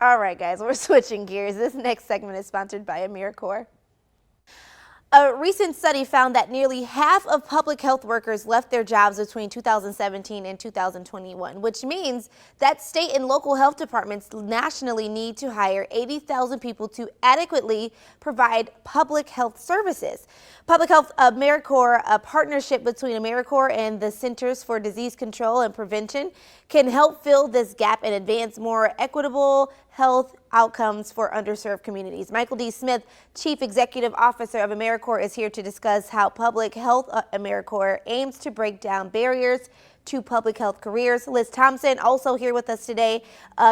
All right, guys, we're switching gears. This next segment is sponsored by AmeriCorps. A recent study found that nearly half of public health workers left their jobs between 2017 and 2021, which means that state and local health departments nationally need to hire 80,000 people to adequately provide public health services. Public Health AmeriCorps, a partnership between AmeriCorps and the Centers for Disease Control and Prevention, can help fill this gap and advance more equitable health outcomes for underserved communities. Michael D. Smith, Chief Executive Officer of AmeriCorps, is here to discuss how Public Health AmeriCorps aims to break down barriers to public health careers. Liz Thompson, also here with us today,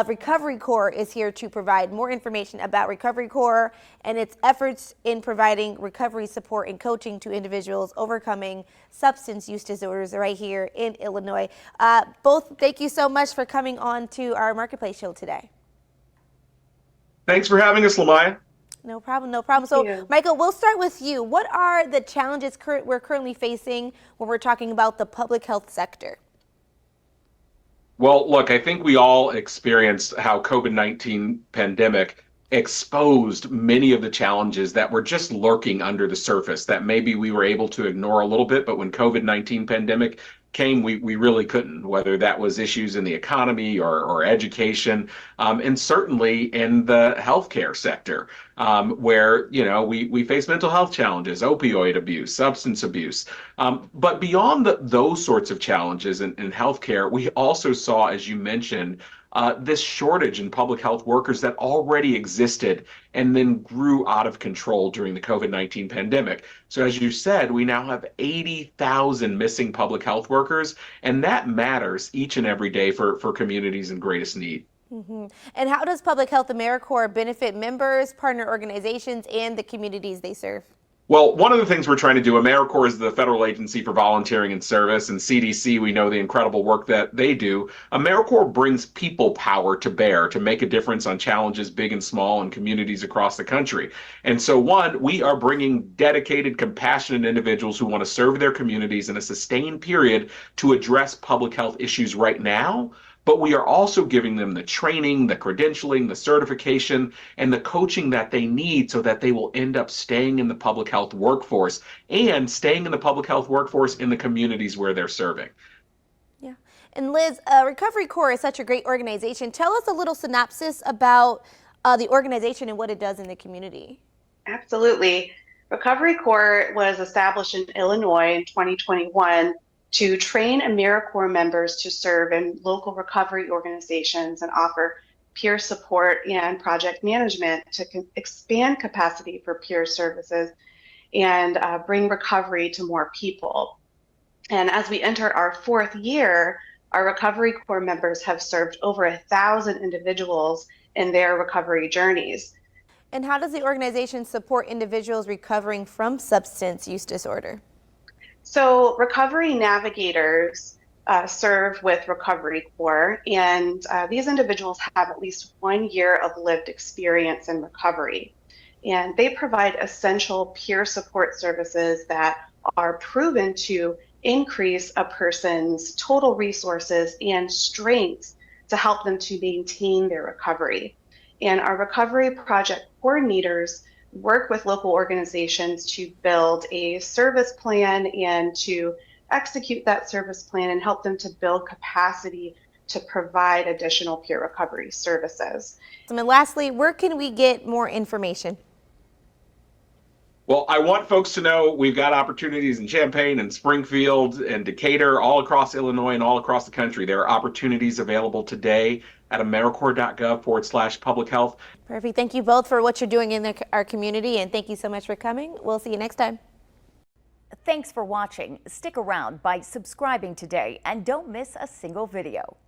Recovery Corps, is here to provide more information about Recovery Corps and its efforts in providing recovery support and coaching to individuals overcoming substance use disorders right here in Illinois. Both, thank you so much for coming on to our Marketplace show today. Thanks for having us, Lamaya. No problem, no problem. So, Michael, we'll start with you. What are the challenges we're currently facing when we're talking about the public health sector? Well, look, I think we all experienced how COVID-19 pandemic exposed many of the challenges that were just lurking under the surface that maybe we were able to ignore a little bit, but when COVID-19 pandemic came, we really couldn't, whether that was issues in the economy or education, and certainly in the healthcare sector, where, you know, we face mental health challenges, opioid abuse, substance abuse. But beyond those sorts of challenges in healthcare, we also saw, as you mentioned, this shortage in public health workers that already existed and then grew out of control during the COVID-19 pandemic. So as you said, we now have 80,000 missing public health workers, and that matters each and every day for communities in greatest need. Mm-hmm. And how does Public Health AmeriCorps benefit members, partner organizations, and the communities they serve? Well, one of the things we're trying to do, AmeriCorps is the federal agency for volunteering and service, and CDC, we know the incredible work that they do. AmeriCorps brings people power to bear to make a difference on challenges big and small in communities across the country. And so, one, we are bringing dedicated, compassionate individuals who want to serve their communities in a sustained period to address public health issues right now. But we are also giving them the training, the credentialing, the certification, and the coaching that they need so that they will end up staying in the public health workforce and staying in the public health workforce in the communities where they're serving. Yeah. And Liz, Recovery Corps is such a great organization. Tell us a little synopsis about the organization and what it does in the community. Absolutely. Recovery Corps was established in Illinois in 2021 to train AmeriCorps members to serve in local recovery organizations and offer peer support and project management to expand capacity for peer services and bring recovery to more people. And as we enter our fourth year, our Recovery Corps members have served over 1,000 individuals in their recovery journeys. And how does the organization support individuals recovering from substance use disorder? So recovery navigators serve with Recovery Corps, and these individuals have at least 1 year of lived experience in recovery. And they provide essential peer support services that are proven to increase a person's total resources and strengths to help them to maintain their recovery. And our recovery project coordinators work with local organizations to build a service plan and to execute that service plan and help them to build capacity to provide additional peer recovery services. And lastly, where can we get more information? Well, I want folks to know we've got opportunities in Champaign and Springfield and Decatur, all across Illinois and all across the country. There are opportunities available today at AmeriCorps.gov/public health. Perfect. Thank you both for what you're doing in our community, and thank you so much for coming. We'll see you next time. Thanks for watching. Stick around by subscribing today and don't miss a single video.